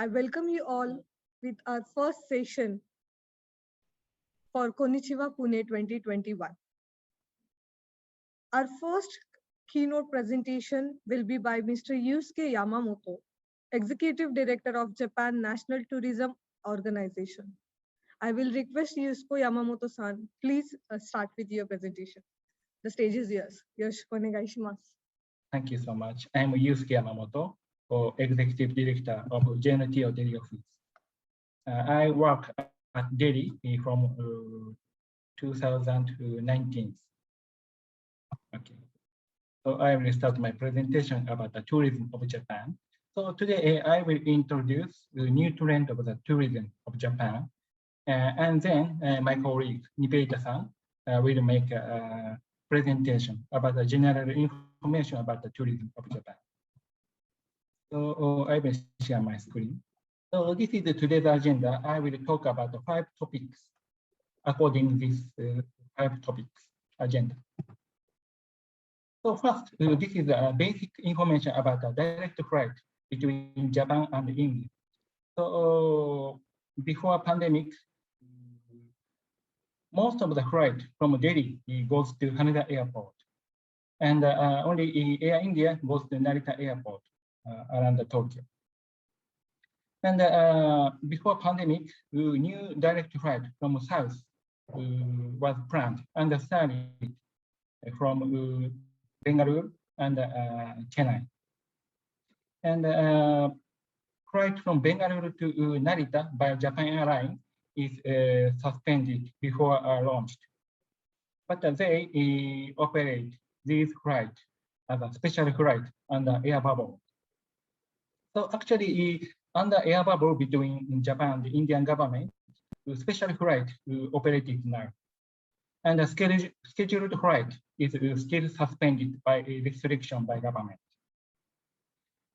I welcome you all with our first session for Konichiwa Pune 2021. Our first keynote presentation will be by Mr. Yusuke Yamamoto, Executive Director of Japan National Tourism Organization. I will request Yusuke Yamamoto-san, please start with your presentation. The stage is yours. Yoroshiku onegaishimasu. Thank you so much. I'm Yusuke Yamamoto, Executive Director of JNTO Delhi office. I work at Delhi from 2019. Okay. So I will start my presentation about the tourism of Japan. So today I will introduce the new trend of the tourism of Japan. And then my colleague Nibeita-san will make a presentation about the general information about the tourism of Japan. So I will share my screen. So this is today's agenda. I will talk about the 5 topics according to this 5 topics agenda. So first, this is basic information about the direct flight between Japan and India. So before pandemic, most of the flight from Delhi goes to Haneda Airport, and only Air India goes to Narita Airport around Tokyo. And before pandemic, new direct flight from south was planned and started from Bengaluru and Chennai. And flight from Bengaluru to Narita by Japan Airlines is suspended before launched. But they operate these flights as a special flight under air bubble. So actually, under air bubble between Japan and the Indian government, the special flight operated now. And the scheduled flight is still suspended by a restriction by government.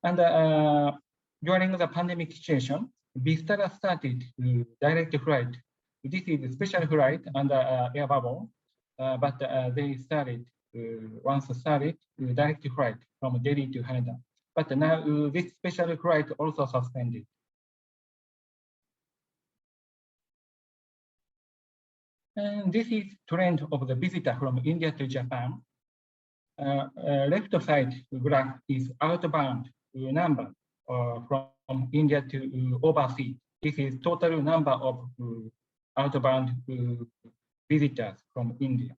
And during the pandemic situation, Vistara started direct flight. This is a special flight under air bubble, but they started, once started, direct flight from Delhi to Haneda. But now this special flight also suspended. And this is trend of the visitor from India to Japan. Left side graph is outbound number from India to overseas. This is total number of outbound visitors from India.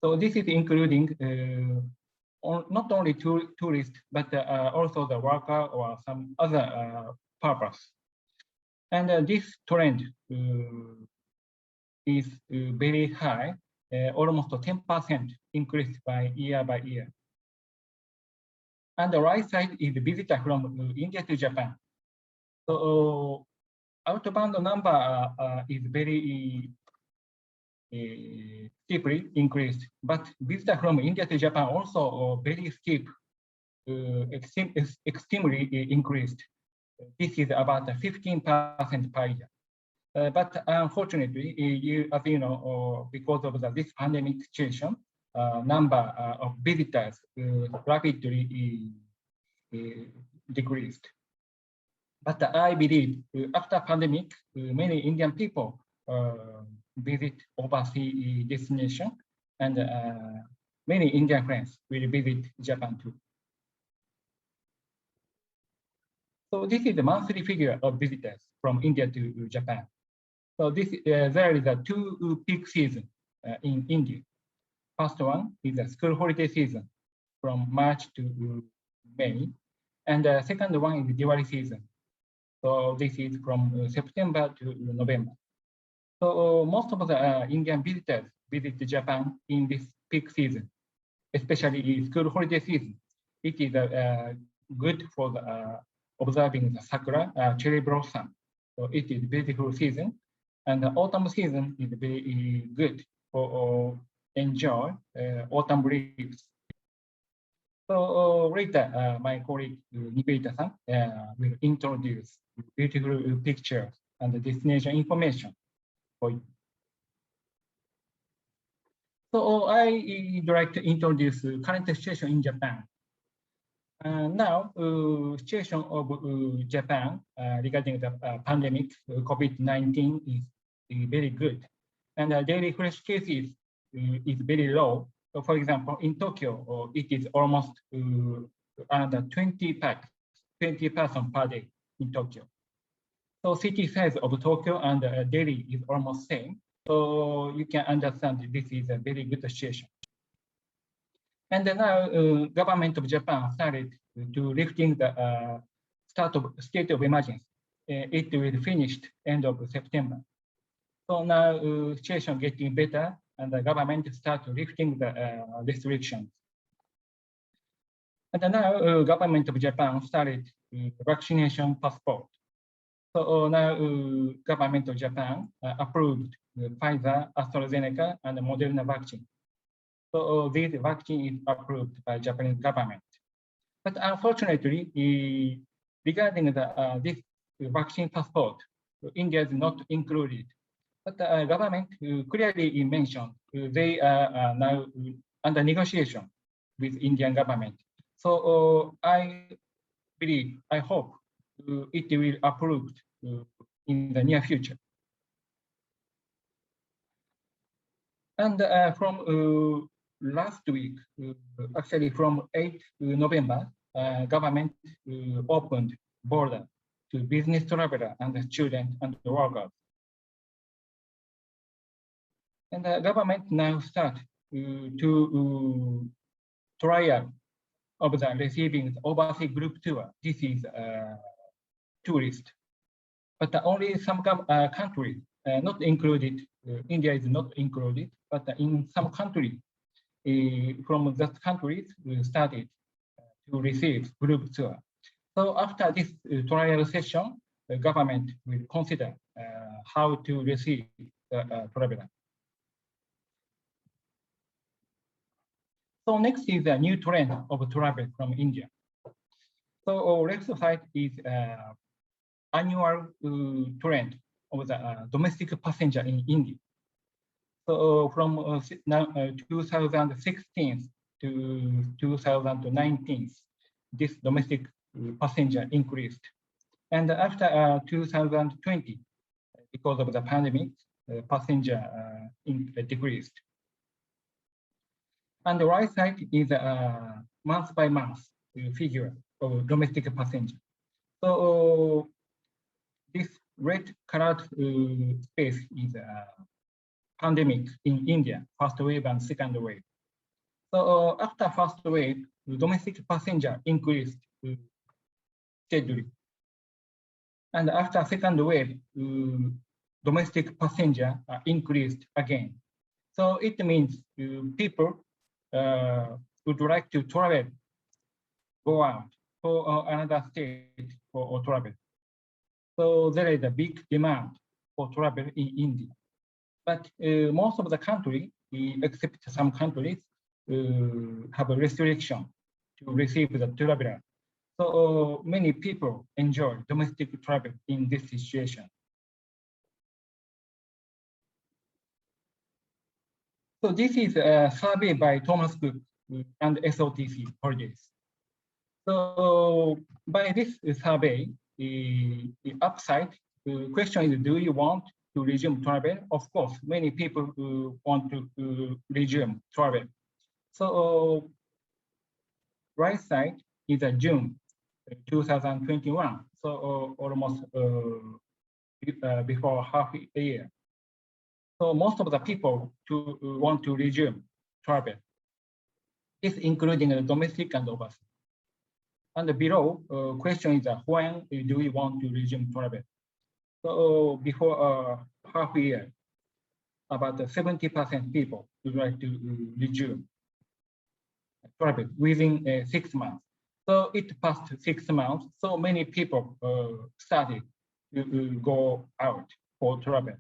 So this is including not only tourists, but also the worker or some other purpose. And this trend is very high, almost 10% increased by year. And the right side is the visitor from India to Japan. So outbound number is very steeply increased, but visitor from India to Japan also very steep, extremely increased. This is about 15% per year. But unfortunately, as you know, because of this pandemic situation, number of visitors rapidly decreased. But I believe after pandemic, many Indian people visit overseas destination, and many Indian friends will visit Japan too. So this is the monthly figure of visitors from India to Japan. So this there is a 2 peak season in India. First one is the school holiday season from March to May, and the second one is the Diwali season. So this is from September to November. So most of the Indian visitors visit Japan in this peak season, especially in school holiday season. It is good for the, observing the sakura, cherry blossom. So it is beautiful season. And the autumn season is very good for enjoy autumn leaves. So later, my colleague Nibeita-san will introduce beautiful pictures and the destination information for you. So I would like to introduce current situation in Japan. Now, situation of Japan regarding the pandemic COVID-19 is very good, and daily fresh cases is very low. So, for example, in Tokyo, it is almost under 20 person per day in Tokyo. So city size of Tokyo and Delhi is almost same. So you can understand this is a very good situation. And now government of Japan started to lifting the state of emergency. It will finish end of September. So now situation getting better and the government start lifting the restrictions. And now government of Japan started vaccination passport. So now government of Japan approved Pfizer, AstraZeneca, and Moderna vaccine. So this vaccine is approved by Japanese government. But unfortunately, regarding the this vaccine passport, India is not included. But the government clearly mentioned they are now under negotiation with Indian government. So I believe, I hope it will approved in the near future. And from last week, actually from 8th November, government opened border to business traveler and the student and the workers. And the government now start to trial of the receiving the overseas group tour. This is tourist, but only some countries not included. India is not included, but in some countries from that countries we started to receive group tour. So after this trial session, the government will consider how to receive the traveler. So next is a new trend of travel from India. So left side is annual trend of the domestic passenger in India. So from 2016 to 2019, this domestic passenger increased. And after 2020, because of the pandemic, passenger decreased. And the right side is a month by month figure of domestic passenger. So this red colored space is pandemic in India, first wave and second wave. So after first wave, the domestic passenger increased steadily. And after second wave, domestic passenger increased again. So it means people would like to travel, go out for another state for travel. So there is a big demand for travel in India. But most of the country, except some countries, have a restriction to receive the traveler. So many people enjoy domestic travel in this situation. So this is a survey by Thomas Cook and SOTC Holidays. So by this survey, the upside question is, do you want to resume travel? Of course, many people want to resume travel. So right side is June 2021. So almost before half a year. So most of the people want to resume travel. It's including domestic and overseas. And below question is when do we want to resume travel? So before half a year, about 70% people would like to resume travel within 6 months. So it passed 6 months. So many people started to go out for travel.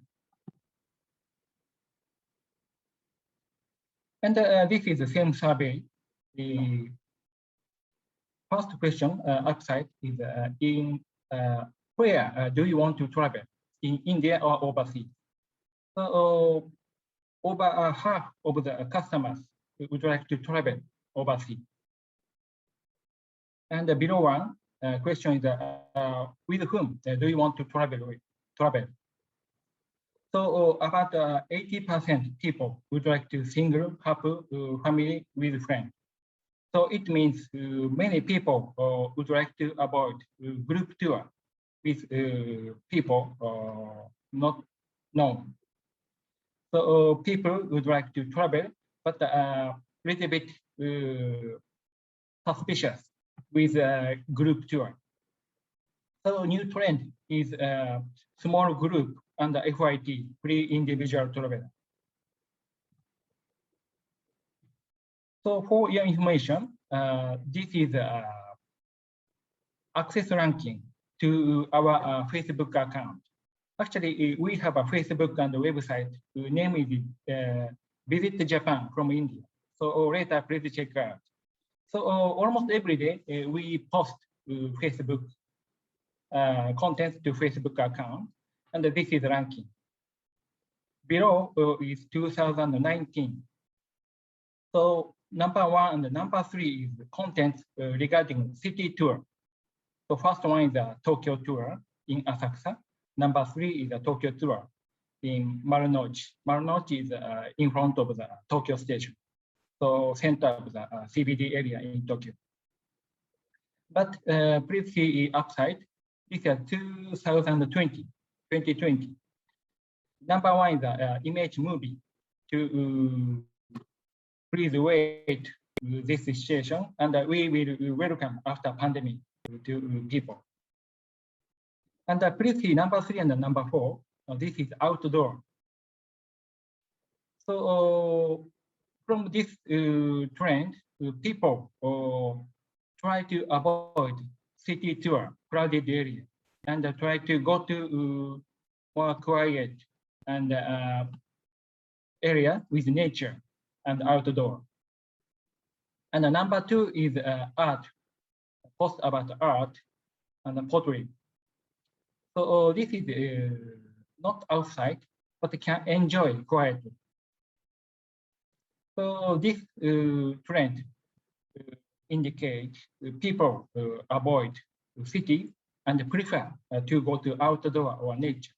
And this is the same survey. The first question upside is in where do you want to travel, in India or overseas? So over half of the customers would like to travel overseas. And below one question is with whom do you want to travel with? So about 80% people would like to single, couple, family with friends. So it means many people would like to avoid group tour with people not known. So people would like to travel, but a little bit suspicious with a group tour. So new trend is a small group under FYT, free individual traveler. So for your information, this is access ranking to our Facebook account. Actually, we have a Facebook and a website. Name is Visit Japan from India. So later, please check out. So almost every day, we post Facebook content to Facebook account, and this is ranking. Below is 2019. So number 1 and number 3 is content regarding city tour. So first one is a Tokyo tour in Asakusa. Number 3 is a Tokyo tour in Marunouchi. Marunouchi is in front of the Tokyo station. So center of the CBD area in Tokyo. But please see upside. This is 2020. Number 1 is an image movie. To please wait this situation, and we will welcome after pandemic to people. And please see number 3 and number 4. This is outdoor. So from this trend, people try to avoid city tour, crowded area, and try to go to more quiet and area with nature and outdoor. And number 2 is art, post about art and pottery. So this is not outside, but can enjoy quietly. So this trend indicates people avoid city and prefer to go to outdoor or nature.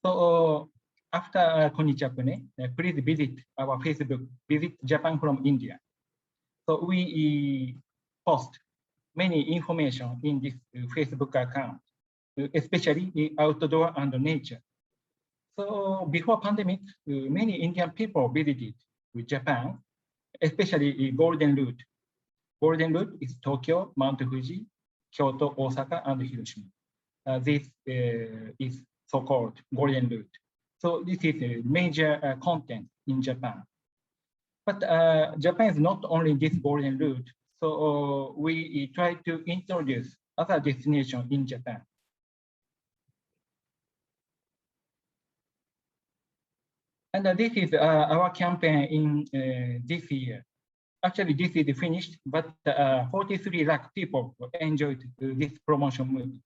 So after Konnichiwa Pune, please visit our Facebook, Visit Japan from India. So we post many information in this Facebook account, especially in outdoor and nature. So before pandemic, many Indian people visited Japan, especially Golden Route. Golden Route is Tokyo, Mount Fuji, Kyoto, Osaka, and Hiroshima. This is so-called Golden Route. So this is a major content in Japan. But Japan is not only this Golden Route. So we try to introduce other destinations in Japan. And this is our campaign in this year. Actually, this is finished, but 43 lakh people enjoyed this promotion movie.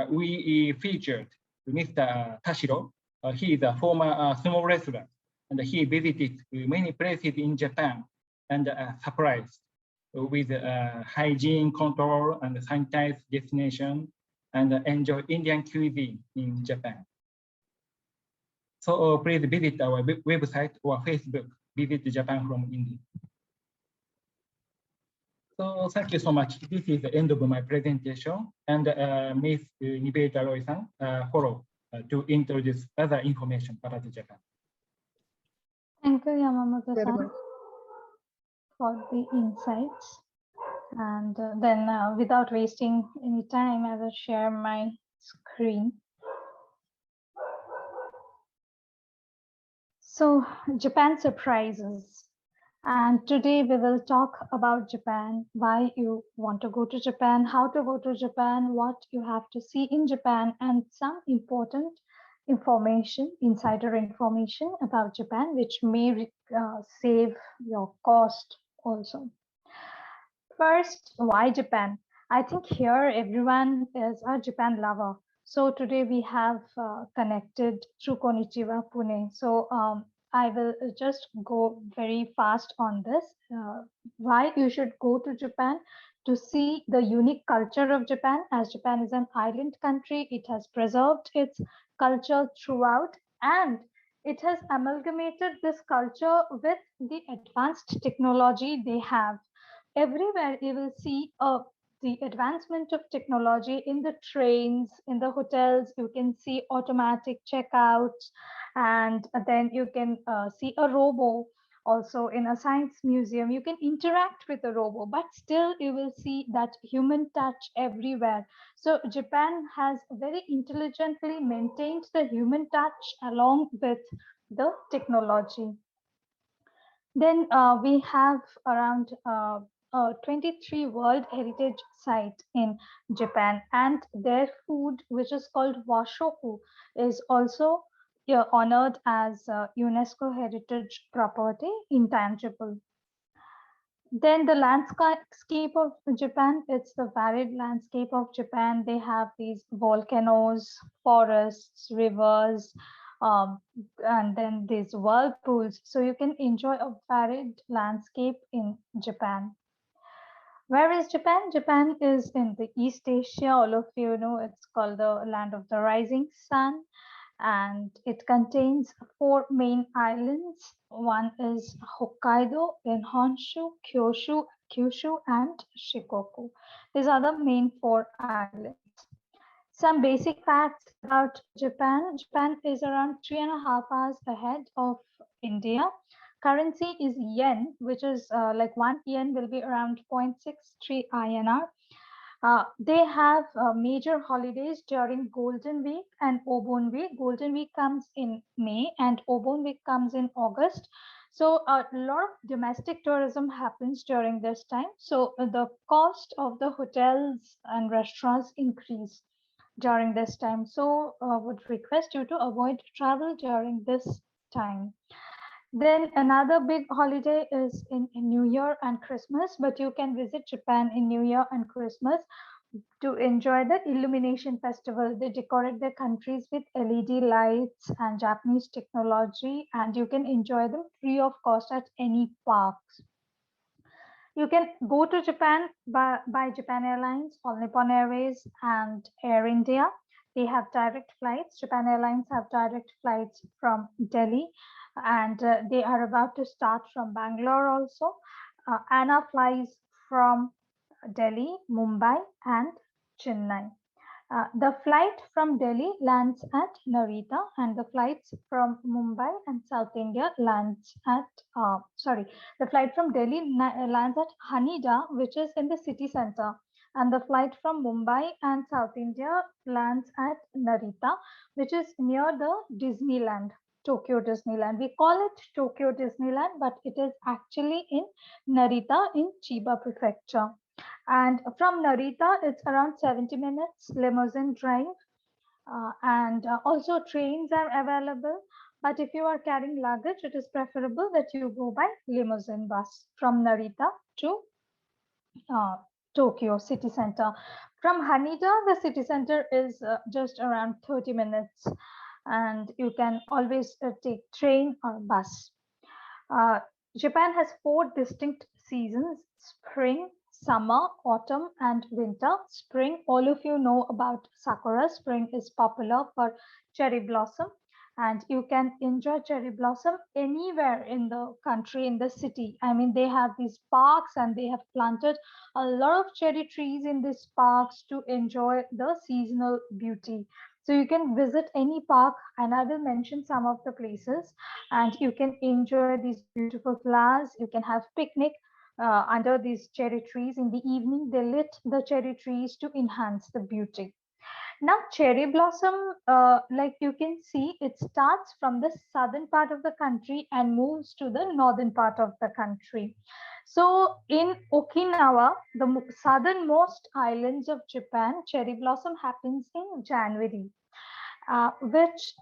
We featured Mr. Tashiro. He is a former sumo wrestler, and he visited many places in Japan and surprised with hygiene control and sanitized destination, and enjoy Indian cuisine in Japan. So please visit our website or Facebook, Visit Japan from India. So thank you so much. This is the end of my presentation, and Ms. Nibeita Roy-san follow to introduce other information about Japan. Thank you, Yamamoto-san, for the insights. And then without wasting any time, I will share my screen. So Japan surprises. And today we will talk about Japan, why you want to go to Japan, how to go to Japan, what you have to see in Japan, and some important information, insider information about Japan, which may save your cost also. First, why Japan? I think here everyone is a Japan lover. So today we have connected through Konnichiwa Pune. So I will just go very fast on this. Why you should go to Japan? To see the unique culture of Japan. As Japan is an island country, it has preserved its culture throughout, and it has amalgamated this culture with the advanced technology they have. Everywhere you will see the advancement of technology in the trains, in the hotels. You can see automatic checkouts, and then you can see a robo. Also in a science museum you can interact with a robo, but still you will see that human touch everywhere. So Japan has very intelligently maintained the human touch along with the technology. Then we have around 23 World Heritage Site in Japan, and their food, which is called washoku, is also honored as UNESCO Heritage Property Intangible. Then the landscape of Japan, it's the varied landscape of Japan. They have these volcanoes, forests, rivers, and then these whirlpools. So you can enjoy a varied landscape in Japan. Where is Japan? Japan is in the East Asia. All of you know it's called the land of the rising sun, and it contains 4 main islands. One is Hokkaido, then Honshu, Kyushu, and Shikoku. These are the main 4 islands. Some basic facts about Japan. Japan is around 3.5 hours ahead of India. Currency is yen, which is like 1 yen will be around 0.63 INR. They have major holidays during Golden Week and Obon Week. Golden Week comes in May and Obon Week comes in August. So a lot of domestic tourism happens during this time. So the cost of the hotels and restaurants increase during this time. So would request you to avoid travel during this time. Then another big holiday is in New Year and Christmas, but you can visit Japan in New Year and Christmas to enjoy the illumination festival. They decorate their countries with LED lights and Japanese technology, and you can enjoy them free of cost at any parks. You can go to Japan by Japan Airlines, All Nippon Airways, and Air India. They have direct flights. Japan Airlines have direct flights from Delhi, and they are about to start from Bangalore also. ANA flies from Delhi, Mumbai, and Chennai. The flight from Delhi lands at Narita, and the flights from Mumbai and South India lands at, the flight from Delhi lands at Haneda, which is in the city center. And the flight from Mumbai and South India lands at Narita, which is near the Disneyland, Tokyo Disneyland. We call it Tokyo Disneyland, but it is actually in Narita in Chiba Prefecture. And from Narita, it's around 70 minutes limousine drive. And also trains are available. But if you are carrying luggage, it is preferable that you go by limousine bus from Narita to Tokyo city center. From Haneda, the city center is just around 30 minutes. And you can always take train or bus. Japan has 4 distinct seasons: spring, summer, autumn, and winter. Spring, all of you know about sakura. Spring is popular for cherry blossom, and you can enjoy cherry blossom anywhere in the country, in the city. I mean, they have these parks and they have planted a lot of cherry trees in these parks to enjoy the seasonal beauty. So you can visit any park, and I will mention some of the places, and you can enjoy these beautiful flowers. You can have picnic under these cherry trees. In the evening, they lit the cherry trees to enhance the beauty. Now, cherry blossom, like you can see, it starts from the southern part of the country and moves to the northern part of the country. So in Okinawa, the southernmost islands of Japan, cherry blossom happens in January. Which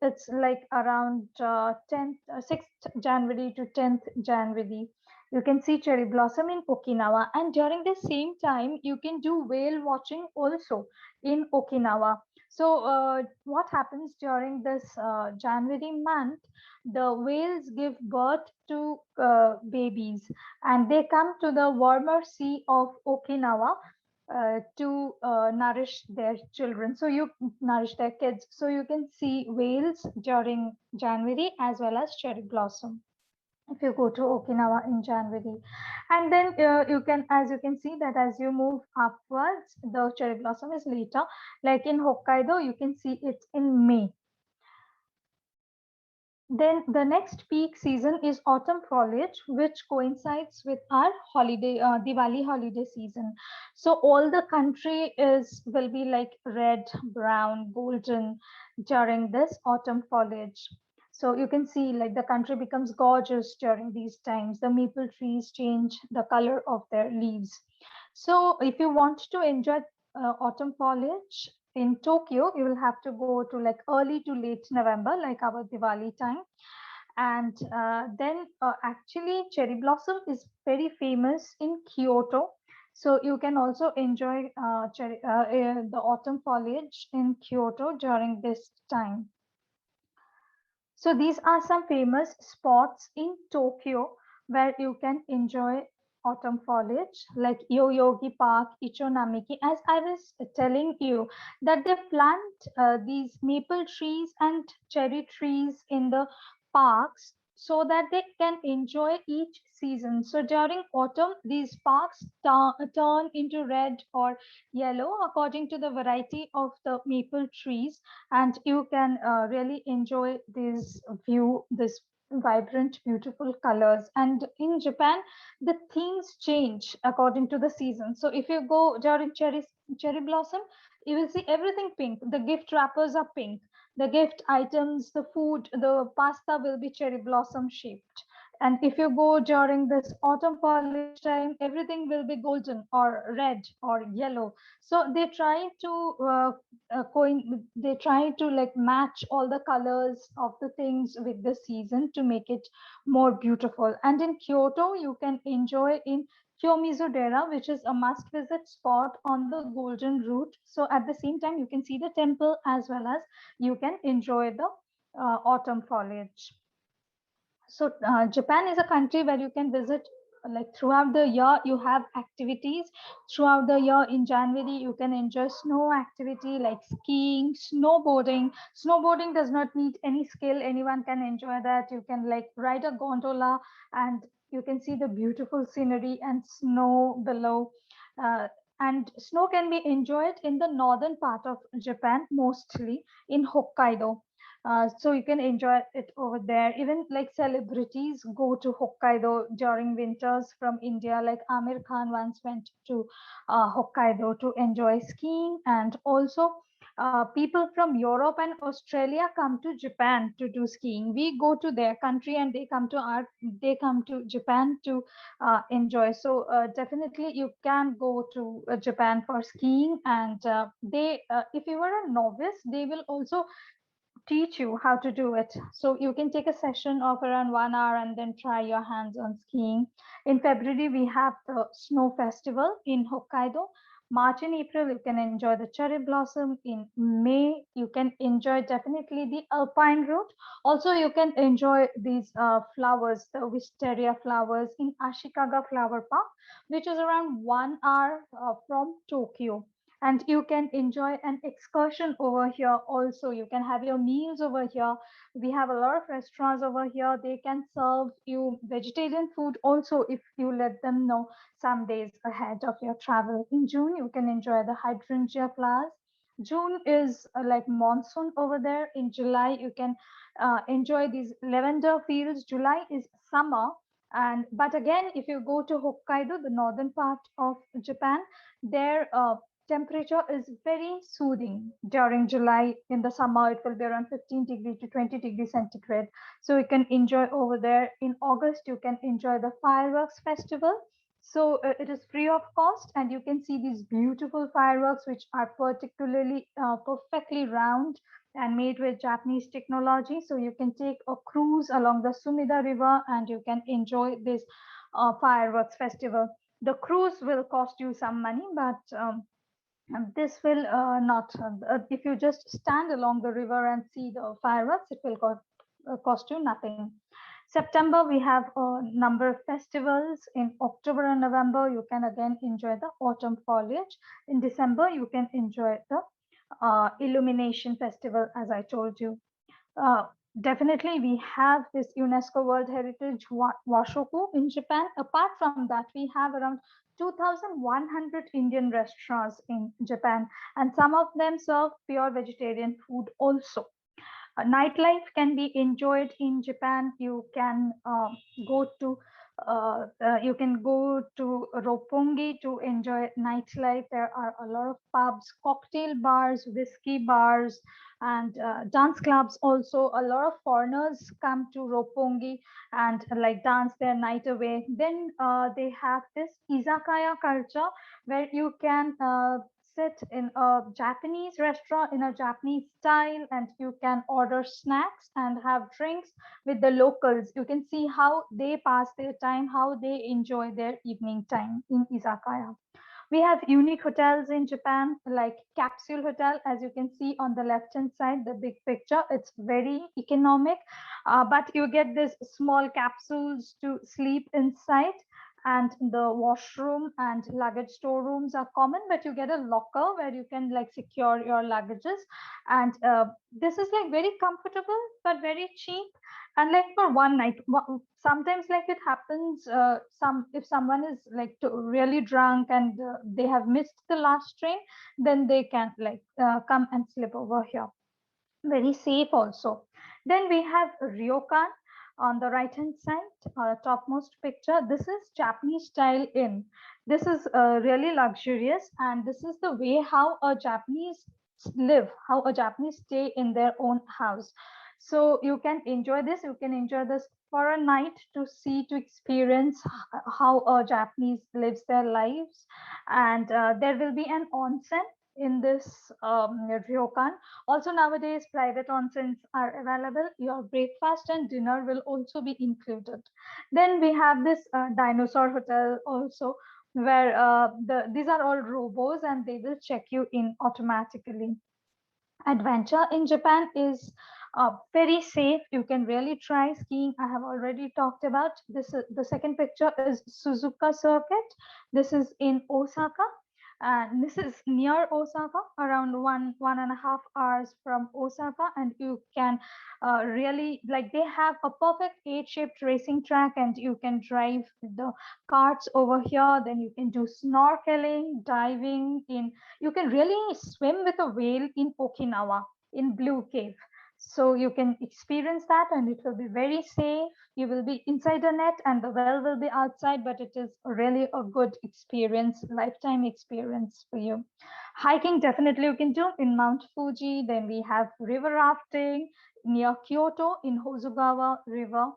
it's like around 6th January to 10th January. You can see cherry blossom in Okinawa, and during the same time, you can do whale watching also in Okinawa. So what happens during this January month? The whales give birth to babies, and they come to the warmer sea of Okinawa to nourish their children. So you nourish their kids. So you can see whales during January as well as cherry blossom if you go to Okinawa in January. And then you can, as you can see that as you move upwards, the cherry blossom is later. Like in Hokkaido, you can see it in May. Then the next peak season is autumn foliage, which coincides with our holiday, Diwali holiday season. So all the country will be like red, brown, golden during this autumn foliage. So you can see like the country becomes gorgeous during these times. The maple trees change the color of their leaves. So if you want to enjoy autumn foliage, in Tokyo, you will have to go to like early to late November, like our Diwali time. And then actually cherry blossom is very famous in Kyoto. So you can also enjoy the autumn foliage in Kyoto during this time. So these are some famous spots in Tokyo where you can enjoy autumn foliage like Yoyogi Park, Ichonamiki. As I was telling you that they plant these maple trees and cherry trees in the parks so that they can enjoy each season. So during autumn, these parks turn into red or yellow according to the variety of the maple trees, and you can really enjoy this view, this vibrant beautiful colors. And in Japan the themes change according to the season. So if you go during cherry blossom, you will see everything pink. The gift wrappers are pink, the gift items, the food, the pasta will be cherry blossom shaped. And if you go during this autumn foliage time, everything will be golden or red or yellow. So they try to they try to like match all the colors of the things with the season to make it more beautiful. And in Kyoto, you can enjoy in Kiyomizu-dera, which is a must-visit spot on the Golden Route. So at the same time, you can see the temple as well as you can enjoy the autumn foliage. So Japan is a country where you can visit like throughout the year. You have activities throughout the year. In January, you can enjoy snow activity like skiing, snowboarding. Snowboarding does not need any skill. Anyone can enjoy that. You can like ride a gondola and you can see the beautiful scenery and snow below. Uh, and snow can be enjoyed in the northern part of Japan, mostly in Hokkaido. So you can enjoy it over there. Even like celebrities go to Hokkaido during winters from India. Like Amir Khan once went to Hokkaido to enjoy skiing, and also people from Europe and Australia come to Japan to do skiing. We go to their country and they come to Japan to enjoy. So definitely you can go to Japan for skiing, and if you are a novice, they will also teach you how to do it. So you can take a session of around 1 hour and then try your hands on skiing. In February, we have the snow festival in Hokkaido. March and April, you can enjoy the cherry blossom. In May, you can enjoy definitely the alpine route. Also, you can enjoy these flowers, the wisteria flowers in Ashikaga Flower Park, which is around 1 hour from Tokyo. And you can enjoy an excursion over here. Also, you can have your meals over here. We have a lot of restaurants over here. They can serve you vegetarian food also if you let them know some days ahead of your travel. In June, you can enjoy the hydrangea flowers. June is like monsoon over there. In July, you can enjoy these lavender fields. July is summer. And but again, if you go to Hokkaido, the northern part of Japan, there temperature is very soothing during July. In the summer, it will be around 15 degree to 20 degree centigrade. So you can enjoy over there. In August, you can enjoy the fireworks festival. So it is free of cost, and you can see these beautiful fireworks, which are particularly perfectly round and made with Japanese technology. So you can take a cruise along the Sumida River and you can enjoy this fireworks festival. The cruise will cost you some money, but And this will not, if you just stand along the river and see the fireworks, it will cost you nothing. September, we have a number of festivals. In October and November, you can again enjoy the autumn foliage. In December, you can enjoy the illumination festival, as I told you. Uh, Definitely, we have this UNESCO World Heritage Washoku in Japan. Apart from that, we have around 2,100 Indian restaurants in Japan, and some of them serve pure vegetarian food also. Nightlife can be enjoyed in Japan. Go to you can go to Roppongi to enjoy nightlife. There are a lot of pubs, cocktail bars, whiskey bars, and dance clubs. Also, a lot of foreigners come to Roppongi and like dance their night away. Then they have this izakaya culture where you can sit in a Japanese restaurant in a Japanese style, and you can order snacks and have drinks with the locals. You can see how they pass their time, how they enjoy their evening time in izakaya. We have unique hotels in Japan, like Capsule Hotel, as you can see on the left hand side, the big picture. It's very economic, but you get these small capsules to sleep inside. And the washroom and luggage storerooms are common, but you get a locker where you can like secure your luggages. And this is like very comfortable, but very cheap. And like for one night, sometimes like it happens, if someone is like really drunk and they have missed the last train, then they can like come and sleep over here. Very safe also. Then we have ryokan on the right hand side, topmost picture. This is Japanese style inn. This is really luxurious, and this is the way how a Japanese live, how a Japanese stay in their own house. So you can enjoy this. You can enjoy this for a night to see, to experience how a Japanese lives their lives. And there will be an onsen in this ryokan. Also, nowadays, private onsens are available. Your breakfast and dinner will also be included. Then we have this dinosaur hotel also, where these are all robos and they will check you in automatically. Adventure in Japan is very safe. You can really try skiing. I have already talked about this. The second picture is Suzuka Circuit. This is in Osaka. And this is near Osaka, around 1.5 hours from Osaka, and you can really like they have a perfect eight-shaped racing track, and you can drive the carts over here. Then you can do snorkeling, diving in. You can really swim with a whale in Okinawa in Blue Cave. So you can experience that, and it will be very safe. You will be inside a net and the well will be outside, but it is really a good experience, lifetime experience for you. Hiking, definitely you can do in Mount Fuji. Then we have river rafting near Kyoto in Hozugawa River.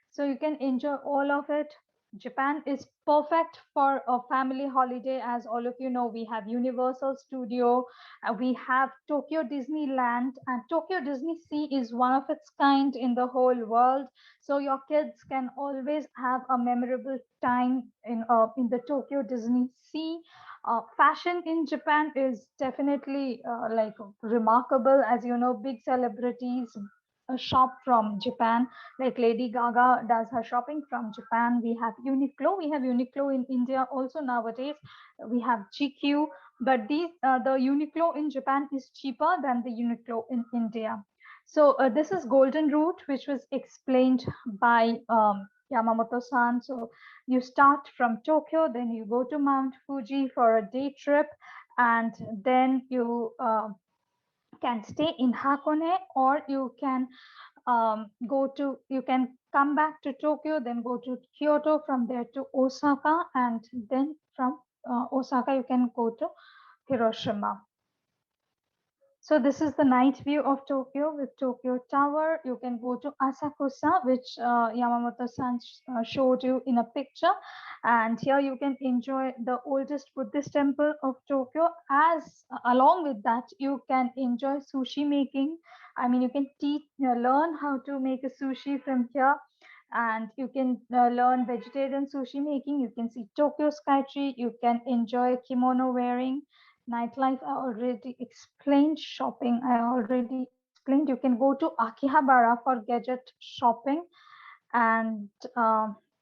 So you can enjoy all of it. Japan is perfect for a family holiday. As all of you know, we have Universal Studio, we have Tokyo Disneyland, and Tokyo Disney Sea is one of its kind in the whole world. So your kids can always have a memorable time in the Tokyo Disney Sea. Fashion in Japan is definitely like remarkable. As you know, big celebrities shop from Japan. Like Lady Gaga does her shopping from Japan. We have Uniqlo. We have Uniqlo in India also nowadays. We have GQ, but the Uniqlo in Japan is cheaper than the Uniqlo in India. So this is Golden Route, which was explained by Yamamoto-san. So you start from Tokyo, then you go to Mount Fuji for a day trip, and then you can stay in Hakone, or you can you can come back to Tokyo, then go to Kyoto, from there to Osaka, and then from Osaka you can go to Hiroshima. So this is the night view of Tokyo with Tokyo Tower. You can go to Asakusa, which Yamamoto-san showed you in a picture. And here you can enjoy the oldest Buddhist temple of Tokyo. Along with that, you can enjoy sushi making. I mean, you can learn how to make a sushi from here. And you can learn vegetarian sushi making. You can see Tokyo Skytree. You can enjoy kimono wearing. Nightlife, I already explained. Shopping, I already explained. You can go to Akihabara for gadget shopping, and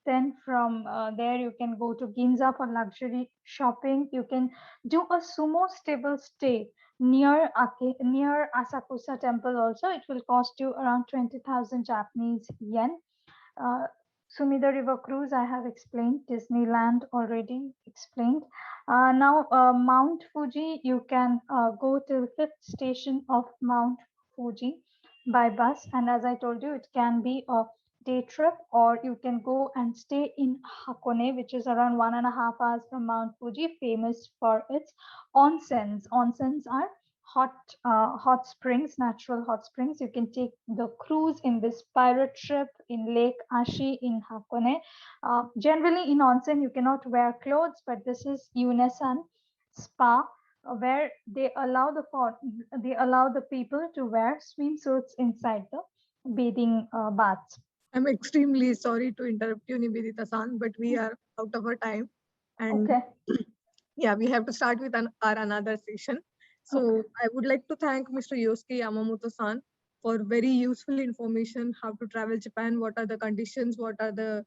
then from there you can go to Ginza for luxury shopping. You can do a sumo stable stay near Asakusa temple also. It will cost you around 20,000 Japanese yen. Sumida River Cruise, I have explained. Disneyland, already explained. Now, Mount Fuji, you can go to the 5th station of Mount Fuji by bus. And as I told you, it can be a day trip, or you can go and stay in Hakone, which is around 1.5 hours from Mount Fuji, famous for its onsens. Onsens are hot springs, natural hot springs. You can take the cruise in this pirate ship in Lake Ashi in Hakone. Generally in onsen, you cannot wear clothes, but this is Unesan Spa, where they allow the people to wear swimsuits inside the bathing baths. I'm extremely sorry to interrupt you, Nivedita-san, but we are out of our time. And Okay. yeah, we have to start with our another session. So I would like to thank Mr. Yosuke Yamamoto-san for very useful information, how to travel Japan, what are the conditions, what are the,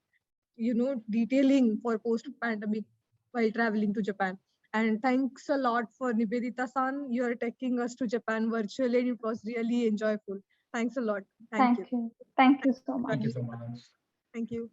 detailing for post-pandemic while traveling to Japan. And thanks a lot for Nivedita-san. You are taking us to Japan virtually, and it was really enjoyable. Thanks a lot. Thank you. Thank you so much. Thank you so much. Thank you.